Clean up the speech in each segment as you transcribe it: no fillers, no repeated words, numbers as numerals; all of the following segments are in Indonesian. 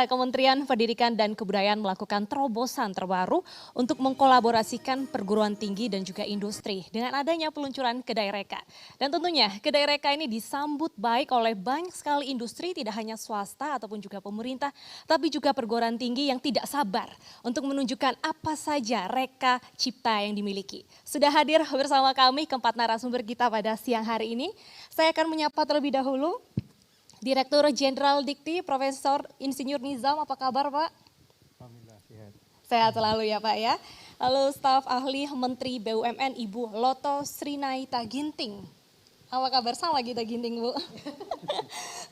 Saudara, Kementerian Pendidikan dan Kebudayaan melakukan terobosan terbaru untuk mengkolaborasikan perguruan tinggi dan juga industri dengan adanya peluncuran Kedai Reka. Dan tentunya Kedai Reka ini disambut baik oleh banyak sekali industri, tidak hanya swasta ataupun juga pemerintah, tapi juga perguruan tinggi yang tidak sabar untuk menunjukkan apa saja reka cipta yang dimiliki. Sudah hadir bersama kami keempat narasumber kita pada siang hari ini. Saya akan menyapa terlebih dahulu Direktur Jenderal Dikti, Profesor Insinyur Nizam, apa kabar Pak? Alhamdulillah sehat. Sehat selalu ya Pak ya. Lalu staf ahli Menteri BUMN Ibu Loto Srinaita Ginting. Apa kabar? Sama kita Ginting Bu.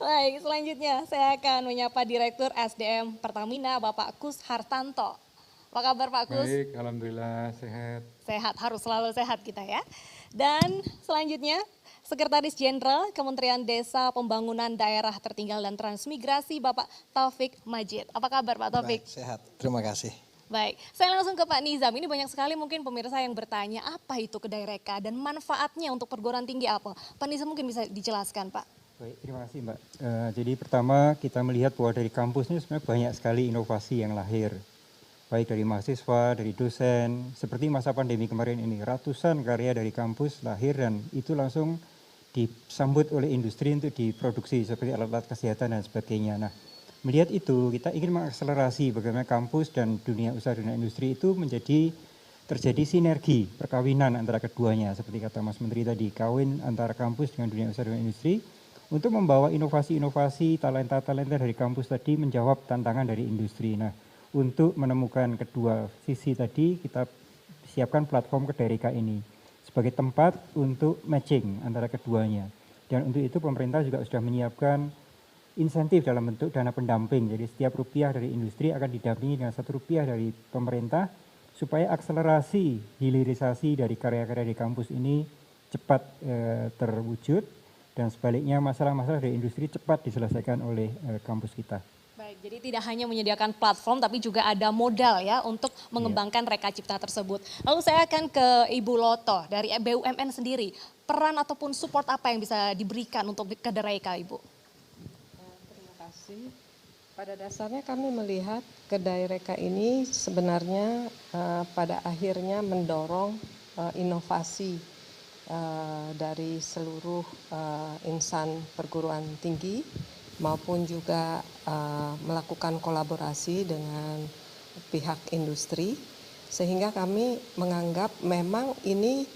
Baik, selanjutnya saya akan menyapa Direktur SDM Pertamina Bapak Kus Hartanto. Apa kabar Pak Kus? Baik, Alhamdulillah sehat. Sehat, harus selalu sehat kita ya. Dan selanjutnya Sekretaris Jenderal Kementerian Desa Pembangunan Daerah Tertinggal dan Transmigrasi Bapak Taufik Majid. Apa kabar Pak Taufik? Baik, sehat, terima kasih. Baik, saya langsung ke Pak Nizam. Ini banyak sekali mungkin pemirsa yang bertanya apa itu Kedai Reka dan manfaatnya untuk perguruan tinggi apa? Pak Nizam mungkin bisa dijelaskan Pak. Baik, terima kasih Mbak. Jadi pertama kita melihat bahwa dari kampus ini sebenarnya banyak sekali inovasi yang lahir. Baik dari mahasiswa, dari dosen, seperti masa pandemi kemarin ini, ratusan karya dari kampus lahir dan itu langsung disambut oleh industri untuk diproduksi seperti alat-alat kesehatan dan sebagainya. Nah, melihat itu kita ingin mengakselerasi bagaimana kampus dan dunia usaha dunia industri itu terjadi sinergi, perkawinan antara keduanya. Seperti kata Mas Menteri tadi, kawin antara kampus dengan dunia usaha dunia industri untuk membawa inovasi-inovasi, talenta-talenta dari kampus tadi menjawab tantangan dari industri. Nah, untuk menemukan kedua sisi tadi kita siapkan platform Kedai Reka ini sebagai tempat untuk matching antara keduanya. Dan untuk itu pemerintah juga sudah menyiapkan insentif dalam bentuk dana pendamping. Jadi setiap rupiah dari industri akan didampingi dengan 1 rupiah dari pemerintah supaya akselerasi hilirisasi dari karya-karya di kampus ini cepat terwujud dan sebaliknya masalah-masalah dari industri cepat diselesaikan oleh kampus kita. Baik, jadi tidak hanya menyediakan platform tapi juga ada modal ya untuk mengembangkan reka cipta tersebut. Lalu saya akan ke Ibu Loto dari BUMN sendiri. Peran ataupun support apa yang bisa diberikan untuk Kedai Reka Ibu? Terima kasih. Pada dasarnya kami melihat Kedai Reka ini sebenarnya pada akhirnya mendorong inovasi dari seluruh insan perguruan tinggi maupun juga melakukan kolaborasi dengan pihak industri sehingga kami menganggap memang ini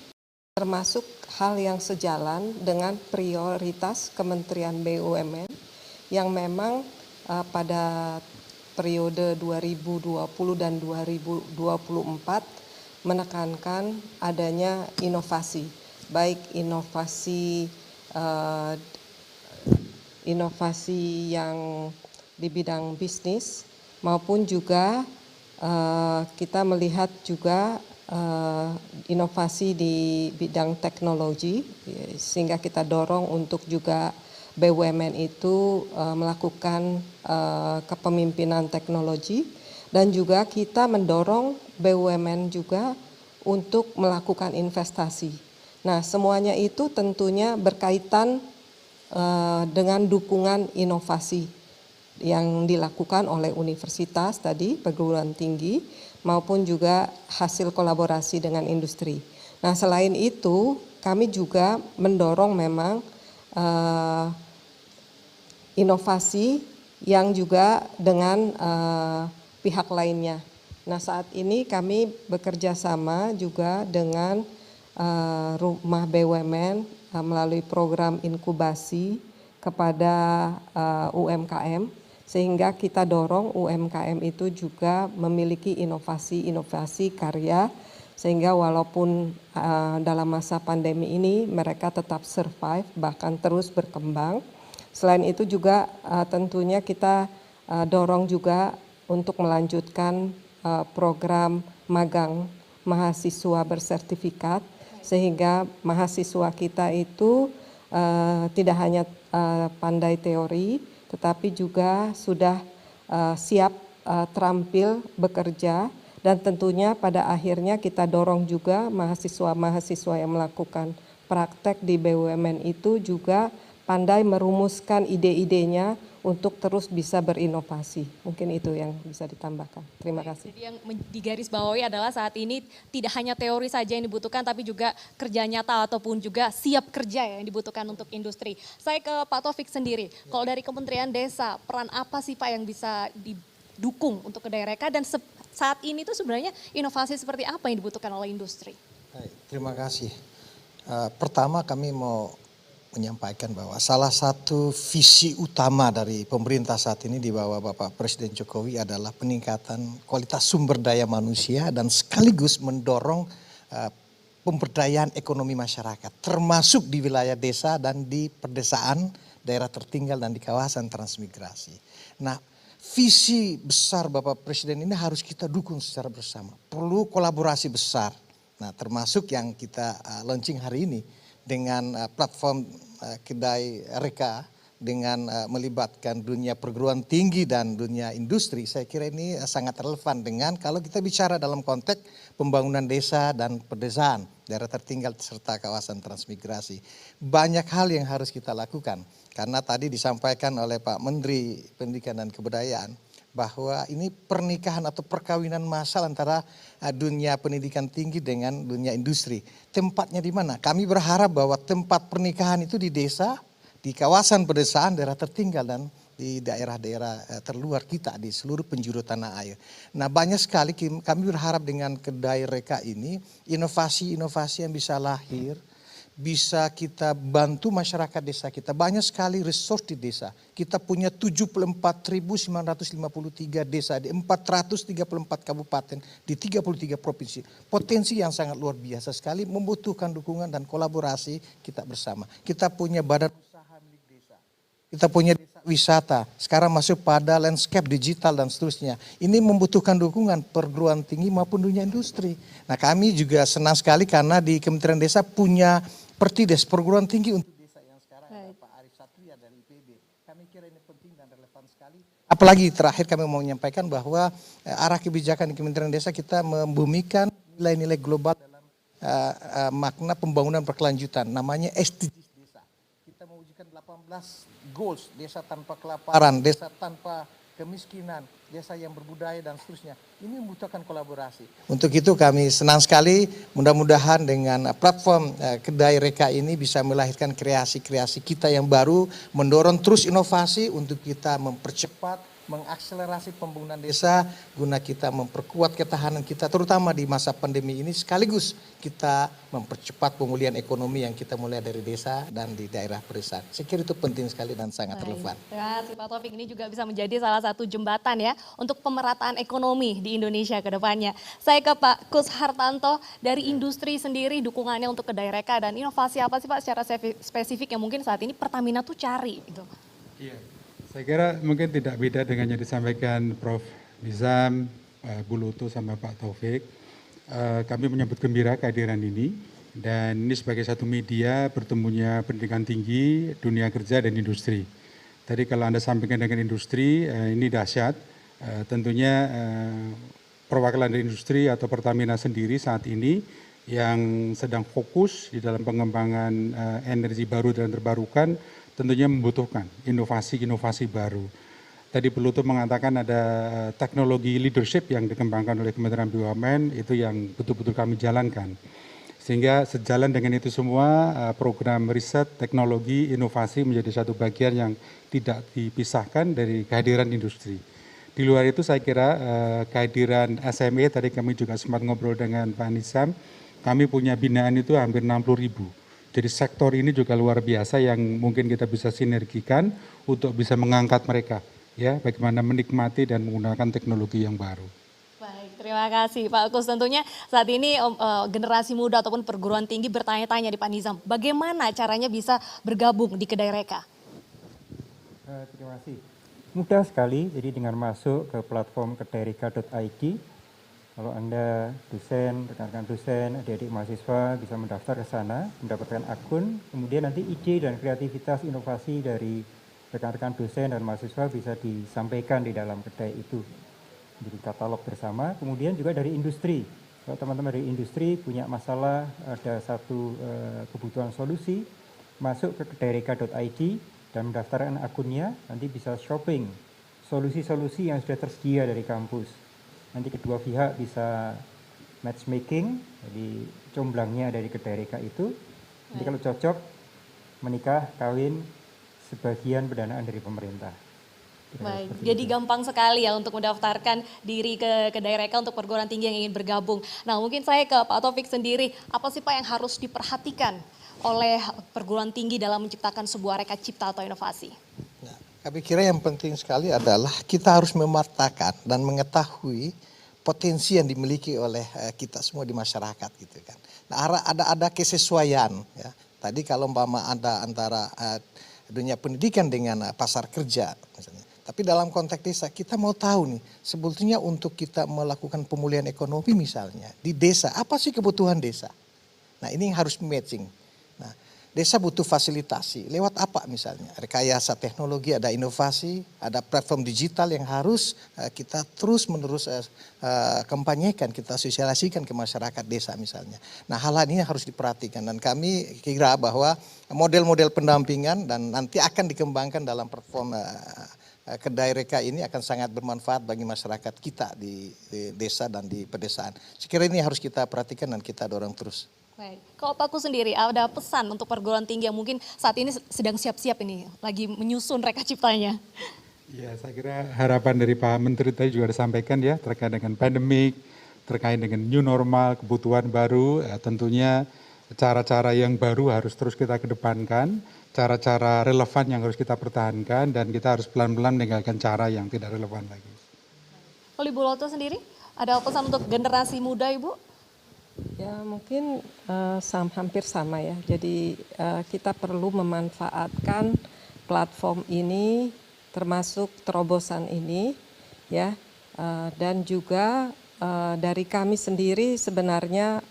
termasuk hal yang sejalan dengan prioritas Kementerian BUMN yang memang pada periode 2020 dan 2024 menekankan adanya inovasi, baik inovasi yang di bidang bisnis maupun juga kita melihat juga inovasi di bidang teknologi sehingga kita dorong untuk juga BUMN itu melakukan kepemimpinan teknologi dan juga kita mendorong BUMN juga untuk melakukan investasi. Nah, semuanya itu tentunya berkaitan dengan dukungan inovasi yang dilakukan oleh universitas tadi, perguruan tinggi, maupun juga hasil kolaborasi dengan industri. Nah, selain itu kami juga mendorong memang inovasi yang juga dengan pihak lainnya. Nah, saat ini kami bekerja sama juga dengan rumah BUMN melalui program inkubasi kepada UMKM sehingga kita dorong UMKM itu juga memiliki inovasi-inovasi karya sehingga walaupun dalam masa pandemi ini mereka tetap survive bahkan terus berkembang. Selain itu juga tentunya kita dorong juga untuk melanjutkan program magang mahasiswa bersertifikat sehingga mahasiswa kita itu tidak hanya pandai teori tetapi juga sudah siap terampil bekerja dan tentunya pada akhirnya kita dorong juga mahasiswa-mahasiswa yang melakukan praktek di BUMN itu juga pandai merumuskan ide-idenya untuk terus bisa berinovasi. Mungkin itu yang bisa ditambahkan. Terima kasih. Jadi yang digarisbawahi adalah saat ini tidak hanya teori saja yang dibutuhkan, tapi juga kerja nyata ataupun juga siap kerja yang dibutuhkan untuk industri. Saya ke Pak Taufik sendiri, kalau dari Kementerian Desa, peran apa sih Pak yang bisa didukung untuk Kedaireka dan saat ini tuh sebenarnya inovasi seperti apa yang dibutuhkan oleh industri? Baik, terima kasih. Pertama kami mau menyampaikan bahwa salah satu visi utama dari pemerintah saat ini di bawah Bapak Presiden Jokowi adalah peningkatan kualitas sumber daya manusia dan sekaligus mendorong pemberdayaan ekonomi masyarakat, termasuk di wilayah desa dan di pedesaan, daerah tertinggal dan di kawasan transmigrasi. Nah, visi besar Bapak Presiden ini harus kita dukung secara bersama. Perlu kolaborasi besar. Nah, termasuk yang kita launching hari ini dengan platform Kedai Reka dengan melibatkan dunia perguruan tinggi dan dunia industri. Saya kira ini sangat relevan dengan kalau kita bicara dalam konteks pembangunan desa dan pedesaan, daerah tertinggal serta kawasan transmigrasi. Banyak hal yang harus kita lakukan karena tadi disampaikan oleh Pak Menteri Pendidikan dan Kebudayaan bahwa ini pernikahan atau perkawinan massal antara dunia pendidikan tinggi dengan dunia industri. Tempatnya di mana? Kami berharap bahwa tempat pernikahan itu di desa, di kawasan pedesaan, daerah tertinggal dan di daerah-daerah terluar kita di seluruh penjuru tanah air. Nah, banyak sekali kami berharap dengan Kedai Reka ini inovasi-inovasi yang bisa lahir, bisa kita bantu masyarakat desa kita. Banyak sekali resource di desa. Kita punya 74.953 desa di 434 kabupaten di 33 provinsi. Potensi yang sangat luar biasa sekali membutuhkan dukungan dan kolaborasi kita bersama. Kita punya badan usaha milik desa. Kita punya desa wisata. Sekarang masuk pada landscape digital dan seterusnya. Ini membutuhkan dukungan perguruan tinggi maupun dunia industri. Nah, kami juga senang sekali karena di Kementerian Desa punya Pertides, perguruan tinggi untuk desa yang sekarang ada Pak Arif Satria dari IPB. Kami kira ini penting dan relevan sekali. Apalagi terakhir kami mau menyampaikan bahwa arah kebijakan di Kementerian Desa kita membumikan nilai-nilai global dalam makna pembangunan berkelanjutan. Namanya SDGs desa. Kita mewujudkan 18 goals, desa tanpa kelaparan, desa tanpa kemiskinan, desa yang berbudaya dan seterusnya. Ini membutuhkan kolaborasi. Untuk itu kami senang sekali mudah-mudahan dengan platform Kedai Reka ini bisa melahirkan kreasi-kreasi kita yang baru, mendorong terus inovasi untuk kita mempercepat, mengakselerasi pembangunan desa guna kita memperkuat ketahanan kita terutama di masa pandemi ini sekaligus kita mempercepat pemulihan ekonomi yang kita mulai dari desa dan di daerah pedesaan. Saya kira itu penting sekali dan sangat relevan. Ya, Pak Taufik ini juga bisa menjadi salah satu jembatan ya untuk pemerataan ekonomi di Indonesia ke depannya. Saya ke Pak Kus Hartanto, dari industri sendiri dukungannya untuk Kedai Reka dan inovasi apa sih Pak secara spesifik yang mungkin saat ini Pertamina tuh cari gitu. Iya, saya kira mungkin tidak beda dengan yang disampaikan Prof. Nizam, Bu Lutu sama Pak Taufik. Kami menyambut gembira kehadiran ini dan ini sebagai satu media bertemunya pendidikan tinggi, dunia kerja dan industri. Tadi kalau Anda sampaikan dengan industri, ini dahsyat. Tentunya perwakilan dari industri atau Pertamina sendiri saat ini yang sedang fokus di dalam pengembangan energi baru dan terbarukan tentunya membutuhkan inovasi-inovasi baru. Tadi Bu Lutu mengatakan ada teknologi leadership yang dikembangkan oleh Kementerian BUMN, itu yang betul-betul kami jalankan. Sehingga sejalan dengan itu semua program riset, teknologi, inovasi menjadi satu bagian yang tidak dipisahkan dari kehadiran industri. Di luar itu saya kira kehadiran SME, tadi kami juga sempat ngobrol dengan Pak Nizam, kami punya binaan itu hampir 60.000. Jadi sektor ini juga luar biasa yang mungkin kita bisa sinergikan untuk bisa mengangkat mereka, ya, bagaimana menikmati dan menggunakan teknologi yang baru. Baik, terima kasih Pak Kus. Tentunya saat ini generasi muda ataupun perguruan tinggi bertanya-tanya di Pak Nizam, bagaimana caranya bisa bergabung di Kedai Reka? Terima kasih. Mudah sekali, jadi dengan masuk ke platform kedaireka.id, kalau Anda dosen, rekan-rekan dosen, adik-adik mahasiswa bisa mendaftar ke sana, mendapatkan akun, kemudian nanti ide dan kreativitas inovasi dari rekan-rekan dosen dan mahasiswa bisa disampaikan di dalam kedai itu. Jadi katalog bersama, kemudian juga dari industri. Kalau teman-teman dari industri punya masalah, ada satu kebutuhan solusi, masuk ke kedaireka.id, dan mendaftarkan akunnya, nanti bisa shopping solusi-solusi yang sudah tersedia dari kampus. Nanti kedua pihak bisa matchmaking, jadi comblangnya dari kedai reka itu. Nanti kalau cocok, menikah, kawin, sebagian pendanaan dari pemerintah. Baik, jadi gampang sekali ya untuk mendaftarkan diri ke kedai reka untuk perguruan tinggi yang ingin bergabung. Nah mungkin saya ke Pak Taufik sendiri, apa sih Pak yang harus diperhatikan oleh perguruan tinggi dalam menciptakan sebuah reka cipta atau inovasi? Nah, kami kira yang penting sekali adalah kita harus mematakan dan mengetahui potensi yang dimiliki oleh kita semua di masyarakat gitu kan. Nah, ada kesesuaian ya. Tadi kalau umpama ada antara dunia pendidikan dengan pasar kerja misalnya. Tapi dalam konteks desa kita mau tahu nih sebetulnya untuk kita melakukan pemulihan ekonomi misalnya di desa apa sih kebutuhan desa. Nah ini yang harus matching. Nah desa butuh fasilitasi lewat apa misalnya rekayasa teknologi, ada inovasi, ada platform digital yang harus kita terus menerus kampanyekan, kita sosialisasikan ke masyarakat desa misalnya. Nah hal ini harus diperhatikan dan kami kira bahwa model-model pendampingan dan nanti akan dikembangkan dalam platform kedai reka ini akan sangat bermanfaat bagi masyarakat kita di desa dan di pedesaan. Sekiranya ini harus kita perhatikan dan kita dorong terus. Baik, kalau Pak Kus sendiri ada pesan untuk perguruan tinggi yang mungkin saat ini sedang siap-siap ini, lagi menyusun reka ciptanya? Ya, saya kira harapan dari Pak Menteri tadi juga disampaikan ya terkait dengan pandemik, terkait dengan new normal, kebutuhan baru, tentunya cara-cara yang baru harus terus kita kedepankan, cara-cara relevan yang harus kita pertahankan, dan kita harus pelan-pelan meninggalkan cara yang tidak relevan lagi. Kalau Ibu Loto sendiri, ada pesan untuk generasi muda Ibu? Ya mungkin hampir sama ya. Jadi kita perlu memanfaatkan platform ini, termasuk terobosan ini, ya. Dan juga dari kami sendiri sebenarnya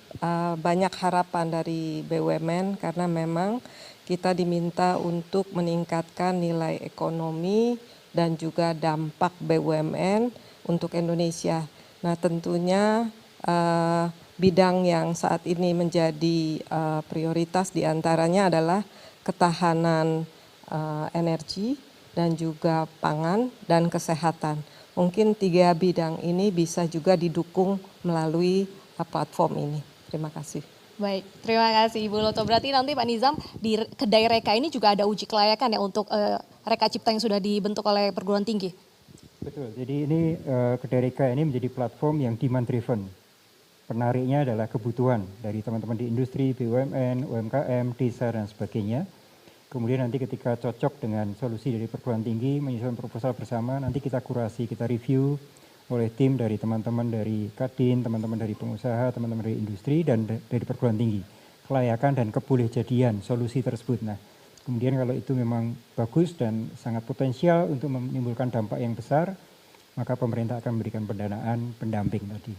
banyak harapan dari BUMN karena memang kita diminta untuk meningkatkan nilai ekonomi dan juga dampak BUMN untuk Indonesia. Nah tentunya bidang yang saat ini menjadi prioritas diantaranya adalah ketahanan energi dan juga pangan dan kesehatan. Mungkin 3 bidang ini bisa juga didukung melalui platform ini. Terima kasih. Baik, terima kasih Ibu Loto. Berarti nanti Pak Nizam di kedai reka ini juga ada uji kelayakan ya untuk reka cipta yang sudah dibentuk oleh perguruan tinggi? Betul, jadi ini kedai reka ini menjadi platform yang demand driven. Penariknya adalah kebutuhan dari teman-teman di industri, BUMN, UMKM, desa dan sebagainya. Kemudian nanti ketika cocok dengan solusi dari perguruan tinggi, menyusun proposal bersama, nanti kita kurasi, kita review oleh tim dari teman-teman dari Kadin, teman-teman dari pengusaha, teman-teman dari industri, dan dari perguruan tinggi. Kelayakan dan kebolehjadian solusi tersebut. Nah, kemudian kalau itu memang bagus dan sangat potensial untuk menimbulkan dampak yang besar, maka pemerintah akan memberikan pendanaan pendamping tadi.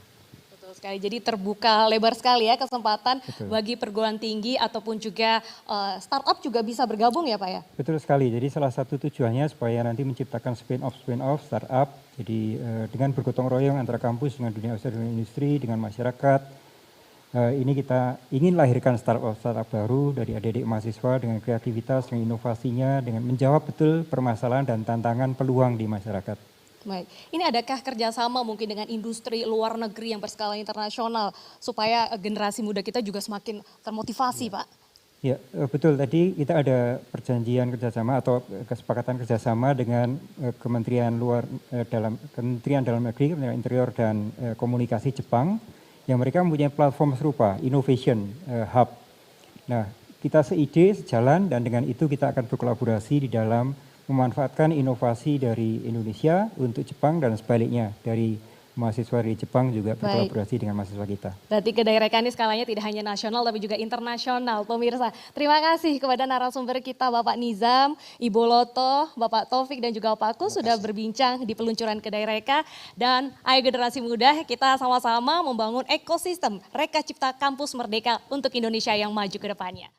Sekali. Jadi terbuka lebar sekali ya kesempatan Betul. bagi perguruan tinggi ataupun juga startup juga bisa bergabung ya Pak ya? Betul sekali, jadi salah satu tujuannya supaya nanti menciptakan spin-off startup, jadi dengan bergotong royong antara kampus dengan dunia usaha dan industri, dengan masyarakat, ini kita ingin lahirkan startup baru dari adik-adik mahasiswa dengan kreativitas, dengan inovasinya, dengan menjawab betul permasalahan dan tantangan peluang di masyarakat. Baik, ini adakah kerjasama mungkin dengan industri luar negeri yang berskala internasional supaya generasi muda kita juga semakin termotivasi Pak? Ya betul, tadi kita ada perjanjian kerjasama atau kesepakatan kerjasama dengan Kementerian Dalam Negeri, Kementerian Interior dan Komunikasi Jepang, yang mereka mempunyai platform serupa, Innovation Hub. Nah kita seide, sejalan, dan dengan itu kita akan berkolaborasi di dalam memanfaatkan inovasi dari Indonesia untuk Jepang dan sebaliknya dari mahasiswa dari Jepang juga berkolaborasi dengan mahasiswa kita. Berarti kedai reka ini skalanya tidak hanya nasional tapi juga internasional pemirsa. Terima kasih kepada narasumber kita Bapak Nizam, Ibu Loto, Bapak Taufik dan juga Pak Kus sudah berbincang di peluncuran kedai reka. Dan ayo generasi muda kita sama-sama membangun ekosistem Reka Cipta Kampus Merdeka untuk Indonesia yang maju ke depannya.